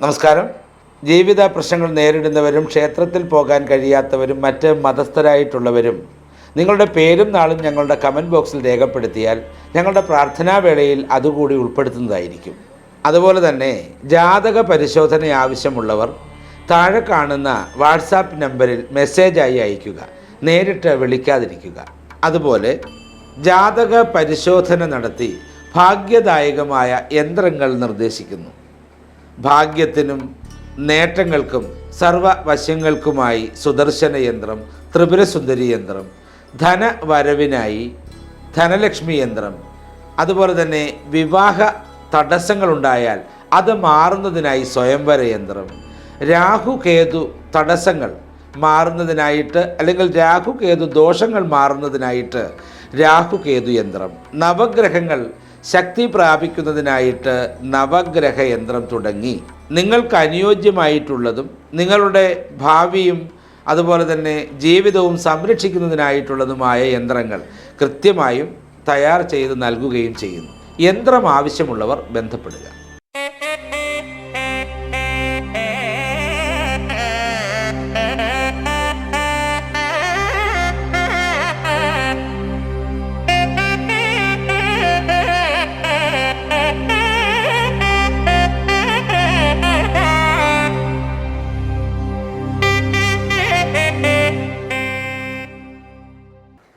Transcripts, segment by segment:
നമസ്കാരം. ജീവിത പ്രശ്നങ്ങൾ നേരിടുന്നവരും ക്ഷേത്രത്തിൽ പോകാൻ കഴിയാത്തവരും മറ്റ് മതസ്ഥരായിട്ടുള്ളവരും നിങ്ങളുടെ പേരും നാളും ഞങ്ങളുടെ കമൻറ്റ് ബോക്സിൽ രേഖപ്പെടുത്തിയാൽ ഞങ്ങളുടെ പ്രാർത്ഥനാവേളയിൽ അതുകൂടി ഉൾപ്പെടുത്തുന്നതായിരിക്കും. അതുപോലെ തന്നെ ജാതക പരിശോധന ആവശ്യമുള്ളവർ താഴെ കാണുന്ന വാട്സാപ്പ് നമ്പറിൽ മെസ്സേജായി അയയ്ക്കുക, നേരിട്ട് വിളിക്കാതിരിക്കുക. അതുപോലെ ജാതക പരിശോധന നടത്തി ഭാഗ്യദായകമായ യന്ത്രങ്ങൾ നിർദ്ദേശിക്കുന്നു. ഭാഗ്യത്തിനും നേട്ടങ്ങൾക്കും സർവവശങ്ങൾക്കുമായി സുദർശന യന്ത്രം, ത്രിപുരസുന്ദരി യന്ത്രം, ധനവരവിനായി ധനലക്ഷ്മി യന്ത്രം, അതുപോലെ തന്നെ വിവാഹ തടസ്സങ്ങളുണ്ടായാൽ അത് മാറുന്നതിനായി സ്വയംവര യന്ത്രം, രാഹുകേതു തടസ്സങ്ങൾ മാറുന്നതിനായിട്ട് അല്ലെങ്കിൽ രാഹുകേതു ദോഷങ്ങൾ മാറുന്നതിനായിട്ട് രാഹുകേതു യന്ത്രം, നവഗ്രഹങ്ങൾ ശക്തി പ്രാപിക്കുന്നതിനായിട്ട് നവഗ്രഹ യന്ത്രം തുടങ്ങി നിങ്ങൾക്ക് അനുയോജ്യമായിട്ടുള്ളതും നിങ്ങളുടെ ഭാവിയും അതുപോലെ തന്നെ ജീവിതവും സംരക്ഷിക്കുന്നതിനായിട്ടുള്ളതുമായ യന്ത്രങ്ങൾ കൃത്യമായും തയ്യാർ ചെയ്ത് നൽകുകയും ചെയ്യുന്നു. യന്ത്രം ആവശ്യമുള്ളവർ ബന്ധപ്പെടുക.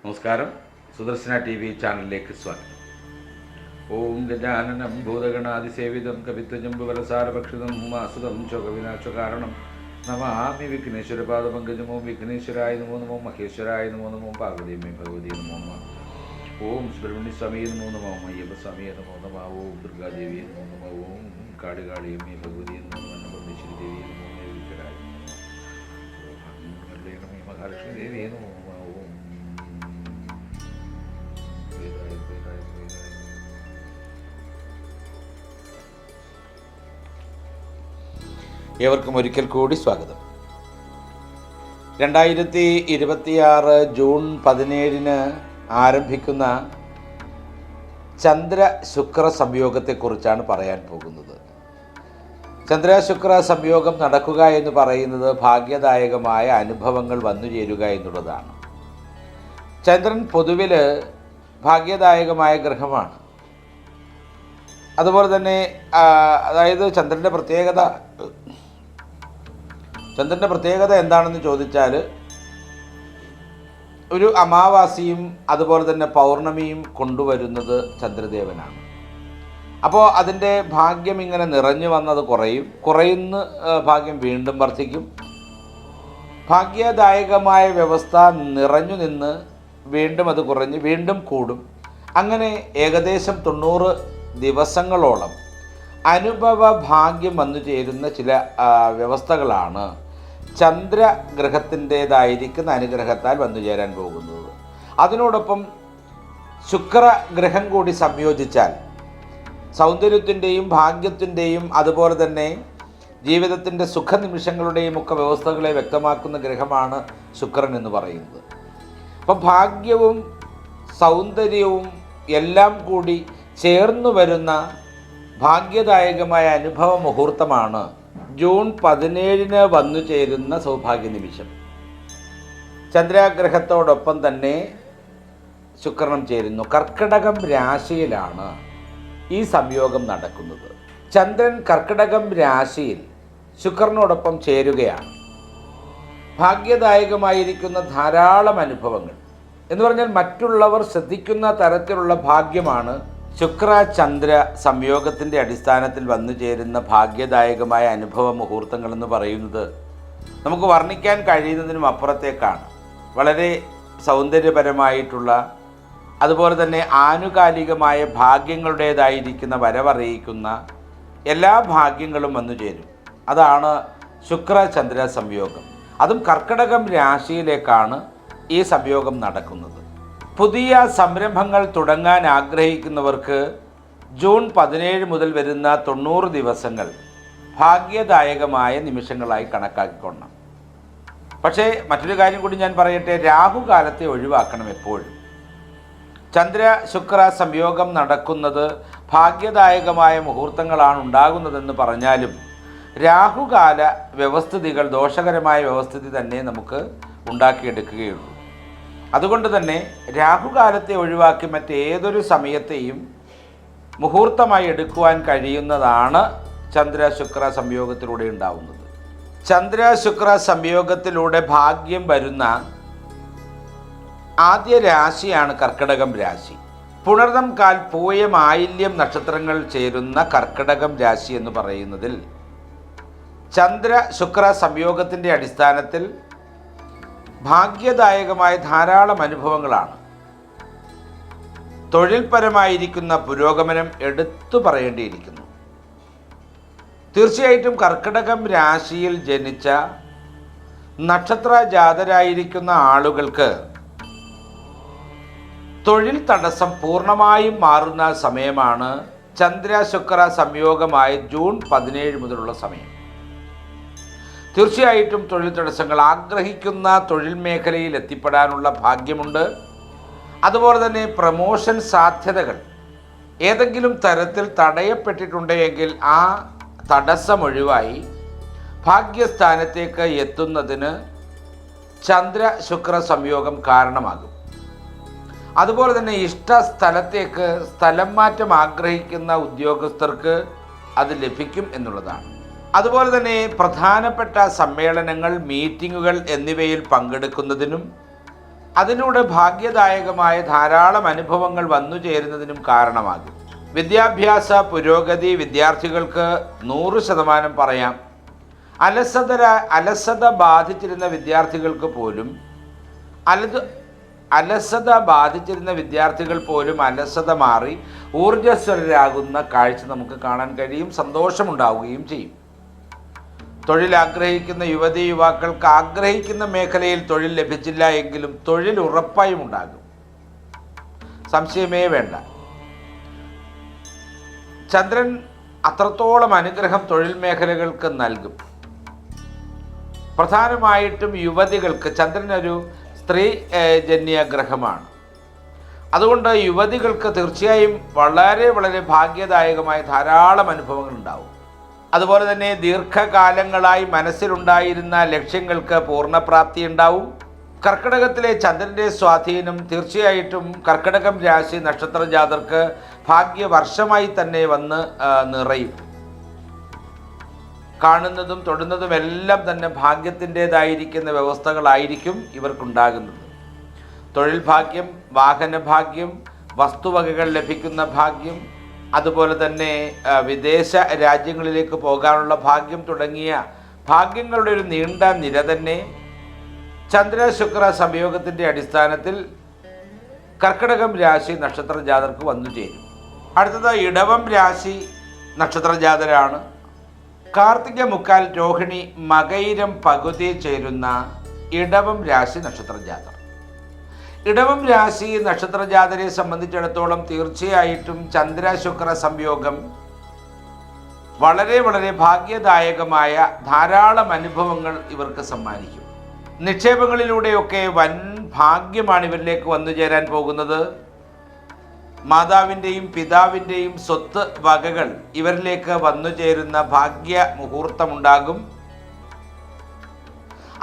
നമസ്കാരം. സുദർശന TV ചാനലിലേക്ക് സ്വാഗതം. ഓം ഗജാനനം ഭൂതഗണാതിസേവിതം കവിത്വജംബുവലസാരഭക്ഷിതം ഉമാസുതം ശോകവിനാശകാരണം നമാമി വിഘ്നേശ്വരപാദപങ്കജം. ഓം വിഘ്നേശ്വരായ നമോ നമോ, മഹേശ്വരായ നമോ നമോ, പാർവതീമേ ഭഗവതി നമോ നമ. ഓം സുബ്രഹ്മണ്യസ്വാമിയെ നമോ നമോ, അയ്യപ്പസ്വാമിയെ നമോ നമ. ഓം ദുർഗാദേവിയെ നമോ നമ. ഓം കാടുകാളിയമ്മേ ഭഗവതിയെ നമോ നമ. അന്നപൂർണേശ്വരി ദേവിയെ നമോ നമ. ഈശ്വരായ നമോ മഹാലക്ഷ്മി ദേവിയെ നമോ നമ. ഓം ഏവർക്കും ഒരിക്കൽ കൂടി സ്വാഗതം. 2026 ജൂൺ 17 ആരംഭിക്കുന്ന ചന്ദ്ര ശുക്ര സംയോഗത്തെക്കുറിച്ചാണ് പറയാൻ പോകുന്നത്. ചന്ദ്ര ശുക്ര സംയോഗം നടക്കുക എന്ന് പറയുന്നത് ഭാഗ്യദായകമായ അനുഭവങ്ങൾ വന്നു ചേരുക എന്നുള്ളതാണ്. ചന്ദ്രൻ പൊതുവിൽ ഭാഗ്യദായകമായ ഗ്രഹമാണ്. അതുപോലെ തന്നെ അതായത് ചന്ദ്രൻ്റെ പ്രത്യേകത എന്താണെന്ന് ചോദിച്ചാൽ, ഒരു അമാവാസിയും അതുപോലെ തന്നെ പൗർണമിയും കൊണ്ടുവരുന്നത് ചന്ദ്രദേവനാണ്. അപ്പോൾ അതിൻ്റെ ഭാഗ്യം ഇങ്ങനെ നിറഞ്ഞു വന്നത് കുറയുന്ന ഭാഗ്യം വീണ്ടും വർദ്ധിക്കും. ഭാഗ്യദായകമായ വ്യവസ്ഥ നിറഞ്ഞു നിന്ന് വീണ്ടും അത് കുറഞ്ഞ് വീണ്ടും കൂടും. അങ്ങനെ ഏകദേശം 90 ദിവസങ്ങളോളം അനുഭവ ഭാഗ്യം വന്നു ചേരുന്ന ചില വ്യവസ്ഥകളാണ് ചന്ദ്രഗ്രഹത്തിൻ്റേതായിരിക്കുന്ന അനുഗ്രഹത്താൽ വന്നു ചേരാൻ പോകുന്നത്. അതിനോടൊപ്പം ശുക്രഗ്രഹം കൂടി സംയോജിച്ചാൽ സൗന്ദര്യത്തിൻ്റെയും ഭാഗ്യത്തിൻ്റെയും അതുപോലെ തന്നെ ജീവിതത്തിൻ്റെ സുഖനിമിഷങ്ങളുടെയും ഒക്കെ വ്യവസ്ഥകളെ വ്യക്തമാക്കുന്ന ഗ്രഹമാണ് ശുക്രൻ എന്ന് പറയുന്നത്. അപ്പം ഭാഗ്യവും സൗന്ദര്യവും എല്ലാം കൂടി ചേർന്നു വരുന്ന ഭാഗ്യദായകമായ അനുഭവ മുഹൂർത്തമാണ് ജൂൺ 17 വന്നു ചേരുന്ന സൗഭാഗ്യ നിമിഷം. ചന്ദ്രഗ്രഹത്തോടൊപ്പം തന്നെ ശുക്രനും ചേരുന്നു. കർക്കിടകം രാശിയിലാണ് ഈ സംയോഗം നടക്കുന്നത്. ചന്ദ്രൻ കർക്കിടകം രാശിയിൽ ശുക്രനോടൊപ്പം ചേരുകയാണ്. ഭാഗ്യദായകമായിരിക്കുന്ന ധാരാളം അനുഭവങ്ങൾ എന്ന് പറഞ്ഞാൽ മറ്റുള്ളവർ ശ്രദ്ധിക്കുന്ന തരത്തിലുള്ള ഭാഗ്യമാണ് ശുക്ര ചന്ദ്ര സംയോഗത്തിൻ്റെ അടിസ്ഥാനത്തിൽ വന്നു ചേരുന്ന ഭാഗ്യദായകമായ അനുഭവ മുഹൂർത്തങ്ങളെന്ന് പറയുന്നത് നമുക്ക് വർണ്ണിക്കാൻ കഴിയുന്നതിനും അപ്പുറത്തേക്കാണ്. വളരെ സൗന്ദര്യപരമായിട്ടുള്ള അതുപോലെ തന്നെ ആനുകാലികമായ ഭാഗ്യങ്ങളുടേതായിരിക്കുന്ന വരവറിയിക്കുന്ന എല്ലാ ഭാഗ്യങ്ങളും വന്നു ചേരും. അതാണ് ശുക്ര ചന്ദ്ര സംയോഗം. അതും കർക്കിടകം രാശിയിലേക്കാണ് ഈ സംയോഗം നടക്കുന്നത്. പുതിയ സംരംഭങ്ങൾ തുടങ്ങാൻ ആഗ്രഹിക്കുന്നവർക്ക് ജൂൺ 17 മുതൽ വരുന്ന 90 ദിവസങ്ങൾ ഭാഗ്യദായകമായ നിമിഷങ്ങളായി കണക്കാക്കിക്കൊള്ളണം. പക്ഷേ മറ്റൊരു കാര്യം കൂടി ഞാൻ പറയട്ടെ, രാഹുകാലത്തെ ഒഴിവാക്കണം എപ്പോഴും. ചന്ദ്ര ശുക്ര സംയോഗം നടക്കുന്നത് ഭാഗ്യദായകമായ മുഹൂർത്തങ്ങളാണ് ഉണ്ടാകുന്നതെന്ന് പറഞ്ഞാലും രാഹുകാല വ്യവസ്ഥിതികൾ ദോഷകരമായ വ്യവസ്ഥിതി തന്നെ നമുക്ക് ഉണ്ടാക്കിയെടുക്കുകയുള്ളൂ. അതുകൊണ്ട് തന്നെ രാഹുകാലത്തെ ഒഴിവാക്കി മറ്റേതൊരു സമയത്തെയും മുഹൂർത്തമായി എടുക്കുവാൻ കഴിയുന്നതാണ് ചന്ദ്ര-ശുക്ര സംയോഗത്തിലൂടെ ഉണ്ടാവുന്നത്. ചന്ദ്ര-ശുക്ര സംയോഗത്തിലൂടെ ഭാഗ്യം വരുന്ന ആദ്യ രാശിയാണ് കർക്കിടകം രാശി. പുണർദം, കാൽ, പൂയം, ആയില്യം നക്ഷത്രങ്ങൾ ചേരുന്ന കർക്കിടകം രാശി എന്ന് പറയുന്നതിൽ ചന്ദ്ര-ശുക്ര സംയോഗത്തിൻ്റെ അടിസ്ഥാനത്തിൽ ഭാഗ്യദായകമായ ധാരാളം അനുഭവങ്ങളാണ്. തൊഴിൽപരമായിരിക്കുന്ന പുരോഗമനം എടുത്തു പറയേണ്ടിയിരിക്കുന്നു. തീർച്ചയായിട്ടും കർക്കിടകം രാശിയിൽ ജനിച്ച നക്ഷത്ര ജാതരായിരിക്കുന്ന ആളുകൾക്ക് തൊഴിൽ തടസ്സം പൂർണ്ണമായും മാറുന്ന സമയമാണ് ചന്ദ്ര-ശുക്ര സംയോഗമായ ജൂൺ 17 മുതലുള്ള സമയം. തീർച്ചയായിട്ടും തൊഴിൽ തടസ്സങ്ങൾ, ആഗ്രഹിക്കുന്ന തൊഴിൽ മേഖലയിൽ എത്തിപ്പെടാനുള്ള ഭാഗ്യമുണ്ട്. അതുപോലെ തന്നെ പ്രമോഷൻ സാധ്യതകൾ ഏതെങ്കിലും തരത്തിൽ തടയപ്പെട്ടിട്ടുണ്ടെങ്കിൽ ആ തടസ്സമൊഴിവായി ഭാഗ്യസ്ഥാനത്തേക്ക് എത്തുന്നതിന് ചന്ദ്ര-ശുക്ര സംയോഗം കാരണമാകും. അതുപോലെ തന്നെ ഇഷ്ട സ്ഥലത്തേക്ക് സ്ഥലം മാറ്റം ആഗ്രഹിക്കുന്ന ഉദ്യോഗസ്ഥർക്ക് അത് ലഭിക്കും എന്നുള്ളതാണ്. അതുപോലെ തന്നെ പ്രധാനപ്പെട്ട സമ്മേളനങ്ങൾ, മീറ്റിങ്ങുകൾ എന്നിവയിൽ പങ്കെടുക്കുന്നതിനും അതിലൂടെ ഭാഗ്യദായകമായ ധാരാളം അനുഭവങ്ങൾ വന്നു ചേരുന്നതിനും കാരണമാകും. വിദ്യാഭ്യാസ പുരോഗതി വിദ്യാർത്ഥികൾക്ക് 100% പറയാം. അലസത ബാധിച്ചിരുന്ന വിദ്യാർത്ഥികൾക്ക് പോലും അലസത മാറി ഊർജ്ജസ്വലരാകുന്ന കാഴ്ച നമുക്ക് കാണാൻ കഴിയും. സന്തോഷമുണ്ടാവുകയും ചെയ്യും. തൊഴിൽ ആഗ്രഹിക്കുന്ന യുവതി യുവാക്കൾക്ക് ആഗ്രഹിക്കുന്ന മേഖലയിൽ തൊഴിൽ ലഭിച്ചില്ല എങ്കിലും തൊഴിൽ ഉറപ്പായും ഉണ്ടാകും, സംശയമേ വേണ്ട. ചന്ദ്രൻ അത്രത്തോളം അനുഗ്രഹം തൊഴിൽ മേഖലകൾക്ക് നൽകും. പ്രധാനമായിട്ടും യുവതികൾക്ക് ചന്ദ്രനൊരു സ്ത്രീ ജന്യ ഗ്രഹമാണ്. അതുകൊണ്ട് യുവതികൾക്ക് തീർച്ചയായും വളരെ വളരെ ഭാഗ്യദായകമായ ധാരാളം അനുഭവങ്ങൾ ഉണ്ടാവും. അതുപോലെ തന്നെ ദീർഘകാലങ്ങളായി മനസ്സിലുണ്ടായിരുന്ന ലക്ഷ്യങ്ങൾക്ക് പൂർണ്ണപ്രാപ്തി ഉണ്ടാവും. കർക്കിടകത്തിലെ ചന്ദ്രൻ്റെ സ്വാധീനം തീർച്ചയായിട്ടും കർക്കിടകം രാശി നക്ഷത്ര ജാതർക്ക് ഭാഗ്യവർഷമായി തന്നെ വന്ന് നിറയും. കാണുന്നതും തൊടുന്നതും എല്ലാം തന്നെ ഭാഗ്യത്തിൻ്റേതായിരിക്കുന്ന വ്യവസ്ഥകളായിരിക്കും ഇവർക്കുണ്ടാകുന്നത്. തൊഴിൽ ഭാഗ്യം, വാഹന ഭാഗ്യം, വസ്തുവകകൾ ലഭിക്കുന്ന ഭാഗ്യം, അതുപോലെ തന്നെ വിദേശ രാജ്യങ്ങളിലേക്ക് പോകാനുള്ള ഭാഗ്യം തുടങ്ങിയ ഭാഗ്യങ്ങളുടെ ഒരു നീണ്ട നിര തന്നെ ചന്ദ്ര-ശുക്ര സംയോഗത്തിൻ്റെ അടിസ്ഥാനത്തിൽ കർക്കിടകം രാശി നക്ഷത്ര ജാതർക്ക് വന്നു ചേരും. അടുത്തത് ഇടവം രാശി നക്ഷത്ര ജാതരാണ്. കാർത്തിക മുക്കാൽ, രോഹിണി, മകയിരം പകുതി ചേരുന്ന ഇടവം രാശി നക്ഷത്ര ജാതർ. ഇടവം രാശി നക്ഷത്ര ജാതരെ സംബന്ധിച്ചിടത്തോളം തീർച്ചയായിട്ടും ചന്ദ്ര-ശുക്ര സംയോഗം വളരെ വളരെ ഭാഗ്യദായകമായ ധാരാളം അനുഭവങ്ങൾ ഇവർക്ക് സമ്മാനിക്കും. നിക്ഷേപങ്ങളിലൂടെയൊക്കെ വൻ ഭാഗ്യമാണ് ഇവരിലേക്ക് വന്നു ചേരാൻ പോകുന്നത്. മാതാവിൻ്റെയും പിതാവിൻ്റെയും സ്വത്ത് വകകൾ ഇവരിലേക്ക് വന്നു ചേരുന്ന ഭാഗ്യ മുഹൂർത്തമുണ്ടാകും.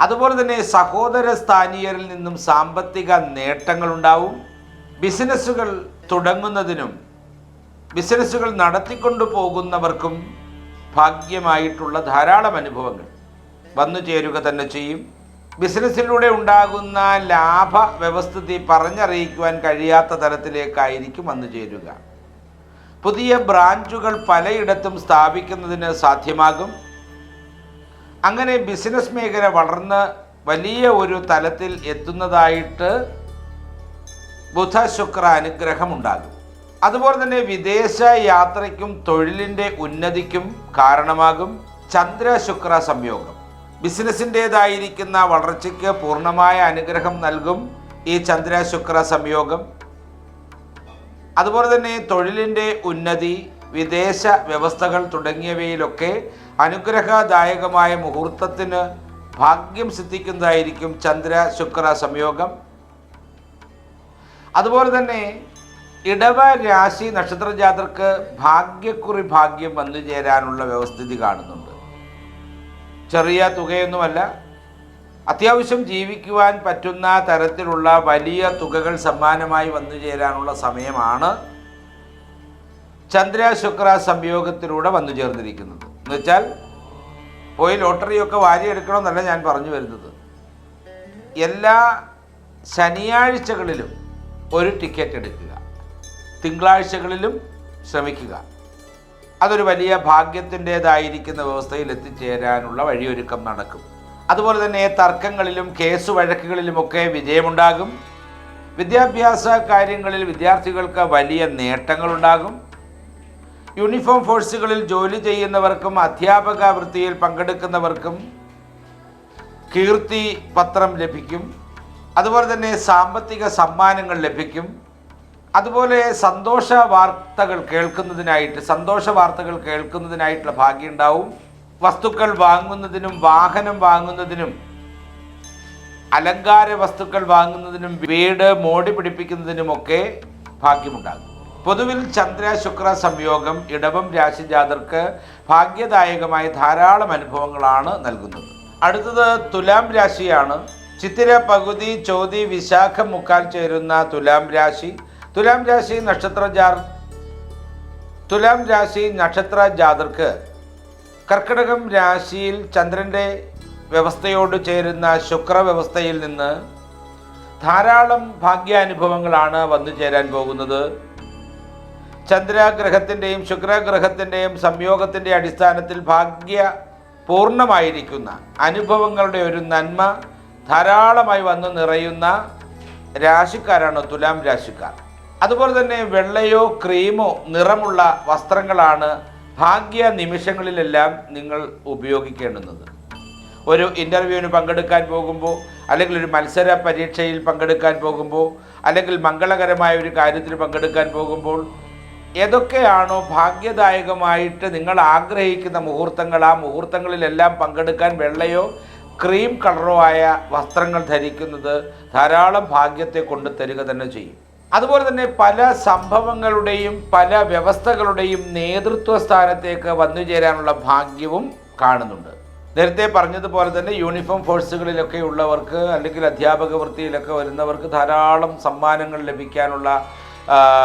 അതുപോലെ തന്നെ സഹോദര സ്ഥാനീയരിൽ നിന്നും സാമ്പത്തിക നേട്ടങ്ങളുണ്ടാവും. ബിസിനസ്സുകൾ തുടങ്ങുന്നതിനും ബിസിനസ്സുകൾ നടത്തിക്കൊണ്ടു പോകുന്നവർക്കും ഭാഗ്യമായിട്ടുള്ള ധാരാളം അനുഭവങ്ങൾ വന്നു ചേരുക തന്നെ ചെയ്യും. ബിസിനസ്സിലൂടെ ഉണ്ടാകുന്ന ലാഭ വ്യവസ്ഥിതി പറഞ്ഞറിയിക്കുവാൻ കഴിയാത്ത തരത്തിലേക്കായിരിക്കും വന്നു ചേരുക. പുതിയ ബ്രാഞ്ചുകൾ പലയിടത്തും സ്ഥാപിക്കുന്നതിന് സാധ്യമാകും. അങ്ങനെ ബിസിനസ് മേഖല വളർന്ന് വലിയ ഒരു തലത്തിൽ എത്തുന്നതായിട്ട് ബുധ-ശുക്ര അനുഗ്രഹമുണ്ടാകും. അതുപോലെ തന്നെ വിദേശ യാത്രയ്ക്കും തൊഴിലിൻ്റെ ഉന്നതിക്കും കാരണമാകും ചന്ദ്ര-ശുക്ര സംയോഗം. ബിസിനസ്സിൻ്റേതായിരിക്കുന്ന വളർച്ചയ്ക്ക് പൂർണ്ണമായ അനുഗ്രഹം നൽകും ഈ ചന്ദ്ര-ശുക്ര സംയോഗം. അതുപോലെ തന്നെ തൊഴിലിൻ്റെ ഉന്നതി, വിദേശ വ്യവസ്ഥകൾ തുടങ്ങിയവയിലൊക്കെ അനുഗ്രഹദായകമായ മുഹൂർത്തത്തിന് ഭാഗ്യം സിദ്ധിക്കുന്നതായിരിക്കും ചന്ദ്ര-ശുക്ര സംയോഗം. അതുപോലെ തന്നെ ഇടവ രാശി നക്ഷത്ര ജാതർക്ക് ഭാഗ്യക്കുറി ഭാഗ്യം വന്നു ചേരാനുള്ള വ്യവസ്ഥിതി കാണുന്നുണ്ട്. ചെറിയ തുകയൊന്നുമല്ല. അത്യാവശ്യം ജീവിക്കുവാൻ പറ്റുന്ന തരത്തിലുള്ള വലിയ തുകകൾ സമ്മാനമായി വന്നു ചേരാനുള്ള സമയമാണ് ചന്ദ്ര ശുക്ര സംയോഗത്തിലൂടെ വന്നു ചേർന്നിരിക്കുന്നത്. എന്നുവെച്ചാൽ പോയി ലോട്ടറിയൊക്കെ വാരിയെടുക്കണമെന്നല്ല ഞാൻ പറഞ്ഞു വരുന്നത്. എല്ലാ ശനിയാഴ്ചകളിലും ഒരു ടിക്കറ്റ് എടുക്കുക, തിങ്കളാഴ്ചകളിലും ശ്രമിക്കുക. അതൊരു വലിയ ഭാഗ്യത്തിൻ്റേതായിരിക്കുന്ന വ്യവസ്ഥയിൽ എത്തിച്ചേരാനുള്ള വഴിയൊരുക്കം നടക്കും. അതുപോലെ തന്നെ തർക്കങ്ങളിലും കേസ് വഴക്കുകളിലുമൊക്കെ വിജയമുണ്ടാകും. വിദ്യാഭ്യാസ കാര്യങ്ങളിൽ വിദ്യാർത്ഥികൾക്ക് വലിയ നേട്ടങ്ങളുണ്ടാകും. യൂണിഫോം ഫോഴ്സുകളിൽ ജോലി ചെയ്യുന്നവർക്കും അധ്യാപക വൃത്തിയിൽ പങ്കെടുക്കുന്നവർക്കും കീർത്തി പത്രം ലഭിക്കും. അതുപോലെ തന്നെ സാമ്പത്തിക സമ്മാനങ്ങൾ ലഭിക്കും. അതുപോലെ സന്തോഷ വാർത്തകൾ കേൾക്കുന്നതിനായിട്ടുള്ള ഭാഗ്യം ഉണ്ടാവും. വസ്തുക്കൾ വാങ്ങുന്നതിനും വാഹനം വാങ്ങുന്നതിനും അലങ്കാര വസ്തുക്കൾ വാങ്ങുന്നതിനും വീട് മോടി പിടിപ്പിക്കുന്നതിനുമൊക്കെ ഭാഗ്യമുണ്ടാകും. പൊതുവിൽ ചന്ദ്ര ശുക്ര സംയോഗം ഇടവം രാശി ജാതർക്ക് ഭാഗ്യദായകമായ ധാരാളം അനുഭവങ്ങളാണ് നൽകുന്നത്. അടുത്തത് തുലാം രാശിയാണ്. ചിത്തിര പകുതി ചോതി വിശാഖം മുക്കാൽ ചേരുന്ന തുലാം രാശി. തുലാം രാശി നക്ഷത്ര ജാതർക്ക് കർക്കിടകം രാശിയിൽ ചന്ദ്രൻ്റെ വ്യവസ്ഥയോട് ചേരുന്ന ശുക്രവ്യവസ്ഥയിൽ നിന്ന് ധാരാളം ഭാഗ്യാനുഭവങ്ങളാണ് വന്നു ചേരാൻ പോകുന്നത്. ചന്ദ്രഗ്രഹത്തിൻ്റെയും ശുക്രഗ്രഹത്തിൻ്റെയും സംയോഗത്തിൻ്റെ അടിസ്ഥാനത്തിൽ ഭാഗ്യപൂർണമായിരിക്കുന്ന അനുഭവങ്ങളുടെ ഒരു നന്മ ധാരാളമായി വന്നു നിറയുന്ന രാശിക്കാരാണ് തുലാം രാശിക്കാർ. അതുപോലെ തന്നെ വെള്ളയോ ക്രീമോ നിറമുള്ള വസ്ത്രങ്ങളാണ് ഭാഗ്യ നിമിഷങ്ങളിലെല്ലാം നിങ്ങൾ ഉപയോഗിക്കേണ്ടുന്നത്. ഒരു ഇൻ്റർവ്യൂവിന് പങ്കെടുക്കാൻ പോകുമ്പോൾ, അല്ലെങ്കിൽ ഒരു മത്സര പരീക്ഷയിൽ പങ്കെടുക്കാൻ പോകുമ്പോൾ, അല്ലെങ്കിൽ മംഗളകരമായ ഒരു കാര്യത്തിൽ പങ്കെടുക്കാൻ പോകുമ്പോൾ ഏതൊക്കെയാണോ ഭാഗ്യദായകമായിട്ട് നിങ്ങൾ ആഗ്രഹിക്കുന്ന മുഹൂർത്തങ്ങൾ, ആ മുഹൂർത്തങ്ങളിലെല്ലാം പങ്കെടുക്കാൻ വെള്ളയോ ക്രീം കളറോ ആയ വസ്ത്രങ്ങൾ ധരിക്കുന്നത് ധാരാളം ഭാഗ്യത്തെ കൊണ്ടു തരിക തന്നെ ചെയ്യും. അതുപോലെ തന്നെ പല സംഭവങ്ങളുടെയും പല വ്യവസ്ഥകളുടെയും നേതൃത്വ സ്ഥാനത്തേക്ക് വന്നു ചേരാനുള്ള ഭാഗ്യവും കാണുന്നുണ്ട്. നേരത്തെ പറഞ്ഞതുപോലെ തന്നെ യൂണിഫോം ഫോഴ്സുകളിലൊക്കെ ഉള്ളവർക്ക്, അല്ലെങ്കിൽ അധ്യാപക വൃത്തിയിലൊക്കെ വരുന്നവർക്ക് ധാരാളം സമ്മാനങ്ങൾ ലഭിക്കാനുള്ള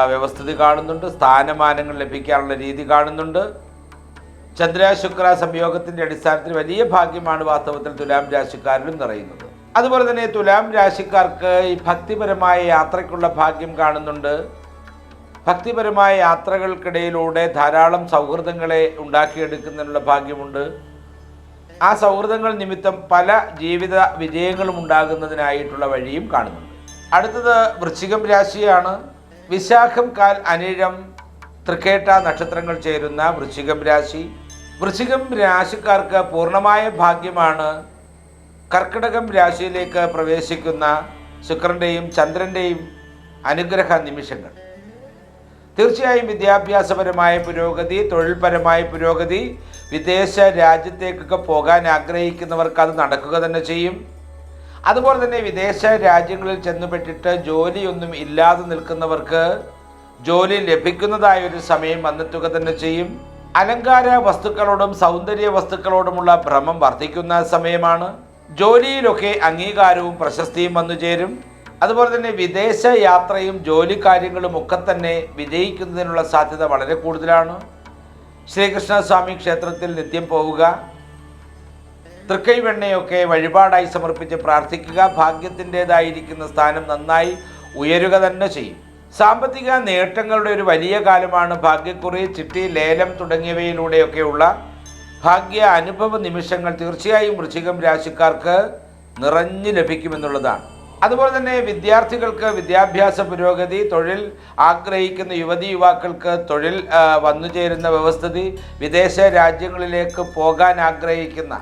വ്യവസ്ഥിതി കാണുന്നുണ്ട്. സ്ഥാനമാനങ്ങൾ ലഭിക്കാനുള്ള രീതി കാണുന്നുണ്ട്. ചന്ദ്ര ശുക്ര സംയോഗത്തിൻ്റെ അടിസ്ഥാനത്തിൽ വലിയ ഭാഗ്യമാണ് വാസ്തവത്തിൽ തുലാം രാശിക്കാരിലും നിറയുന്നത്. അതുപോലെ തന്നെ തുലാം രാശിക്കാർക്ക് ഈ ഭക്തിപരമായ യാത്രയ്ക്കുള്ള ഭാഗ്യം കാണുന്നുണ്ട്. ഭക്തിപരമായ യാത്രകൾക്കിടയിലൂടെ ധാരാളം സൗഹൃദങ്ങളെ ഉണ്ടാക്കിയെടുക്കുന്നതിനുള്ള ഭാഗ്യമുണ്ട്. ആ സൗഹൃദങ്ങൾ നിമിത്തം പല ജീവിത വിജയങ്ങളും ഉണ്ടാകുന്നതിനായിട്ടുള്ള വഴിയും കാണുന്നുണ്ട്. അടുത്തത് വൃശ്ചികം രാശിയാണ്. വിശാഖം കാൽ അനിഴം തൃക്കേട്ട നക്ഷത്രങ്ങൾ ചേരുന്ന വൃശ്ചികം രാശി. വൃശ്ചികം രാശിക്കാർക്ക് പൂർണ്ണമായ ഭാഗ്യമാണ് കർക്കിടകം രാശിയിലേക്ക് പ്രവേശിക്കുന്ന ശുക്രൻ്റെയും ചന്ദ്രൻ്റെയും അനുഗ്രഹ നിമിഷങ്ങൾ. തീർച്ചയായും വിദ്യാഭ്യാസപരമായ പുരോഗതി, തൊഴിൽപരമായ പുരോഗതി, വിദേശ രാജ്യത്തേക്കൊക്കെ പോകാൻ ആഗ്രഹിക്കുന്നവർക്ക് അത് നടക്കുക തന്നെ ചെയ്യും. അതുപോലെ തന്നെ വിദേശ രാജ്യങ്ങളിൽ ചെന്നുപെട്ടിട്ട് ജോലിയൊന്നും ഇല്ലാതെ നിൽക്കുന്നവർക്ക് ജോലി ലഭിക്കുന്നതായൊരു സമയം വന്നെത്തുക തന്നെ ചെയ്യും. അലങ്കാര വസ്തുക്കളോടും സൗന്ദര്യ വസ്തുക്കളോടുമുള്ള ഭ്രമം വർദ്ധിക്കുന്ന സമയമാണ്. ജോലിയിലൊക്കെ അംഗീകാരവും പ്രശസ്തിയും വന്നു ചേരും. അതുപോലെ തന്നെ വിദേശ യാത്രയും ജോലി കാര്യങ്ങളും ഒക്കെ തന്നെ വിജയിക്കുന്നതിനുള്ള സാധ്യത വളരെ കൂടുതലാണ്. ശ്രീകൃഷ്ണസ്വാമി ക്ഷേത്രത്തിൽ നിത്യം പോവുക, തൃക്കൈവെണ്ണയൊക്കെ വഴിപാടായി സമർപ്പിച്ച് പ്രാർത്ഥിക്കുക. ഭാഗ്യത്തിൻ്റെതായിരിക്കുന്ന സ്ഥാനം നന്നായി ഉയരുക തന്നെ ചെയ്യും. സാമ്പത്തിക നേട്ടങ്ങളുടെ ഒരു വലിയ കാലമാണ്. ഭാഗ്യക്കുറി, ചിട്ടി, ലേലം തുടങ്ങിയവയിലൂടെയൊക്കെയുള്ള ഭാഗ്യ അനുഭവ നിമിഷങ്ങൾ തീർച്ചയായും വൃശ്ചികം രാശിക്കാർക്ക് നിറഞ്ഞു ലഭിക്കുമെന്നുള്ളതാണ്. അതുപോലെ തന്നെ വിദ്യാർത്ഥികൾക്ക് വിദ്യാഭ്യാസ പുരോഗതി, തൊഴിൽ ആഗ്രഹിക്കുന്ന യുവതി യുവാക്കൾക്ക് തൊഴിൽ വന്നു ചേരുന്ന വ്യവസ്ഥിതി, വിദേശ രാജ്യങ്ങളിലേക്ക് പോകാൻ ആഗ്രഹിക്കുന്ന,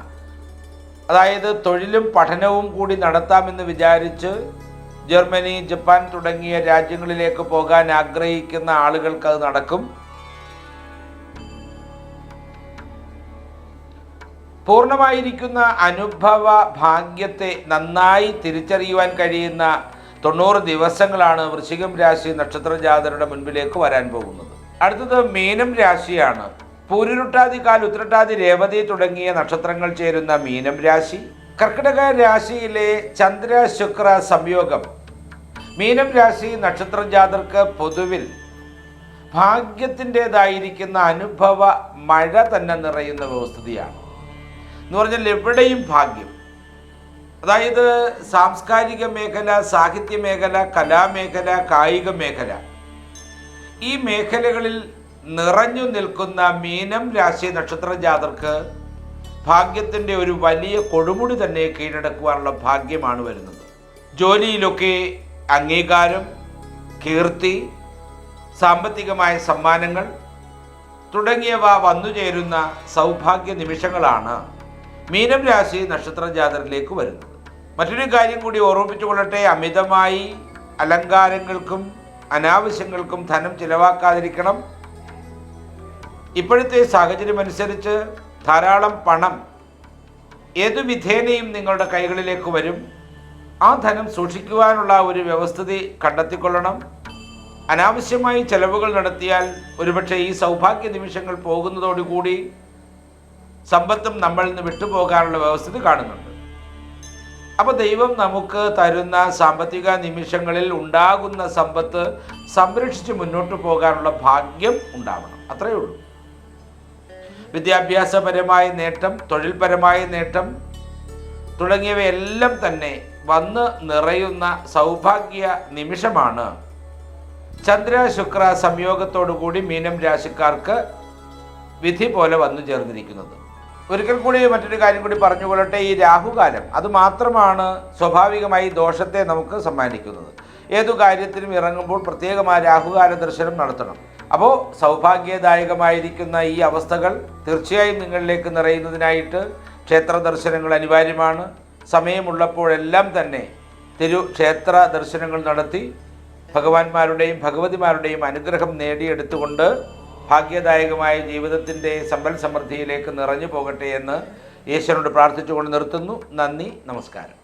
അതായത് തൊഴിലും പഠനവും കൂടി നടത്താമെന്ന് വിചാരിച്ച് ജർമ്മനി, ജപ്പാൻ തുടങ്ങിയ രാജ്യങ്ങളിലേക്ക് പോകാൻ ആഗ്രഹിക്കുന്ന ആളുകൾക്ക് അത് നടക്കും. പൂർണ്ണമായിരിക്കുന്ന അനുഭവ ഭാഗ്യത്തെ നന്നായി തിരിച്ചറിയുവാൻ കഴിയുന്ന 90 ദിവസങ്ങളാണ് വൃശ്ചികം രാശി നക്ഷത്ര ജാതരുടെ മുൻപിലേക്ക് വരാൻ പോകുന്നത്. അടുത്തത് മീനം രാശിയാണ്. പൂരുരുട്ടാതി കാൽ ഉത്രട്ടാതി രേവതി തുടങ്ങിയ നക്ഷത്രങ്ങൾ ചേരുന്ന മീനം രാശി. കർക്കിടക രാശിയിലെ ചന്ദ്ര ശുക്ര സംയോഗം മീനം രാശി നക്ഷത്ര ജാതർക്ക് പൊതുവിൽ ഭാഗ്യത്തിൻ്റെതായിരിക്കുന്ന അനുഭവ മഴ തന്നെ നിറയുന്ന വ്യവസ്ഥിതിയാണ്. എന്ന് പറഞ്ഞാൽ എവിടെയും ഭാഗ്യം. അതായത് സാംസ്കാരിക മേഖല, സാഹിത്യ മേഖല, കലാമേഖല, കായിക മേഖല, ഈ മേഖലകളിൽ നിറഞ്ഞു നിൽക്കുന്ന മീനം രാശി നക്ഷത്ര ജാതർക്ക് ഭാഗ്യത്തിൻ്റെ ഒരു വലിയ കൊടുമുടി തന്നെ കീഴടക്കുവാനുള്ള ഭാഗ്യമാണ് വരുന്നത്. ജോലിയിലൊക്കെ അംഗീകാരം, കീർത്തി, സാമ്പത്തികമായ സമ്മാനങ്ങൾ തുടങ്ങിയവ വന്നുചേരുന്ന സൗഭാഗ്യ നിമിഷങ്ങളാണ് മീനം രാശി നക്ഷത്ര ജാതരിലേക്ക് വരുന്നത്. മറ്റൊരു കാര്യം കൂടി ഓർമ്മിപ്പിച്ചുകൊള്ളട്ടെ, അമിതമായി അലങ്കാരങ്ങൾക്കും അനാവശ്യങ്ങൾക്കും ധനം ചിലവാക്കാതിരിക്കണം. ഇപ്പോഴത്തെ സാഹചര്യം അനുസരിച്ച് ധാരാളം പണം ഏതു വിധേനയും നിങ്ങളുടെ കൈകളിലേക്ക് വരും. ആ ധനം സൂക്ഷിക്കുവാനുള്ള ഒരു വ്യവസ്ഥിതി കണ്ടെത്തിക്കൊള്ളണം. അനാവശ്യമായി ചെലവുകൾ നടത്തിയാൽ ഒരുപക്ഷെ ഈ സൗഭാഗ്യ നിമിഷങ്ങൾ പോകുന്നതോടുകൂടി സമ്പത്തും നമ്മളിൽ നിന്ന് വിട്ടുപോകാനുള്ള വ്യവസ്ഥിതി കാണുന്നുണ്ട്. അപ്പോൾ ദൈവം നമുക്ക് തരുന്ന സാമ്പത്തിക നിമിഷങ്ങളിൽ ഉണ്ടാകുന്ന സമ്പത്ത് സംരക്ഷിച്ച് മുന്നോട്ട് പോകാനുള്ള ഭാഗ്യം ഉണ്ടാവണം. അത്രയേ ഉള്ളൂ. വിദ്യാഭ്യാസപരമായ നേട്ടം, തൊഴിൽപരമായ നേട്ടം തുടങ്ങിയവയെല്ലാം തന്നെ വന്ന് നിറയുന്ന സൗഭാഗ്യ നിമിഷമാണ് ചന്ദ്ര ശുക്ര സംയോഗത്തോടുകൂടി മീനം രാശിക്കാർക്ക് വിധി പോലെ വന്നു ചേർന്നിരിക്കുന്നത്. ഒരിക്കൽ കൂടി മറ്റൊരു കാര്യം കൂടി പറഞ്ഞുകൊള്ളട്ടെ, ഈ രാഹുകാലം അത് മാത്രമാണ് സ്വാഭാവികമായി ദോഷത്തെ നമുക്ക് സമ്മാനിക്കുന്നത്. ഏതു കാര്യത്തിനും ഇറങ്ങുമ്പോൾ പ്രത്യേകമായ രാഹുകാല ദർശനം നടത്തണം. അപ്പോൾ സൗഭാഗ്യദായകമായിരിക്കുന്ന ഈ അവസ്ഥകൾ തീർച്ചയായും നിങ്ങളിലേക്ക് നിറയുന്നതിനായിട്ട് ക്ഷേത്ര ദർശനങ്ങൾ അനിവാര്യമാണ്. സമയമുള്ളപ്പോഴെല്ലാം തന്നെ ക്ഷേത്ര ദർശനങ്ങൾ നടത്തി ഭഗവാന്മാരുടെയും ഭഗവതിമാരുടെയും അനുഗ്രഹം നേടിയെടുത്തുകൊണ്ട് ഭാഗ്യദായകമായ ജീവിതത്തിൻ്റെ സമ്പൽ സമൃദ്ധിയിലേക്ക് നിറഞ്ഞു പോകട്ടെ എന്ന് ഈശ്വരനോട് പ്രാർത്ഥിച്ചുകൊണ്ട് നിർത്തുന്നു. നന്ദി, നമസ്കാരം.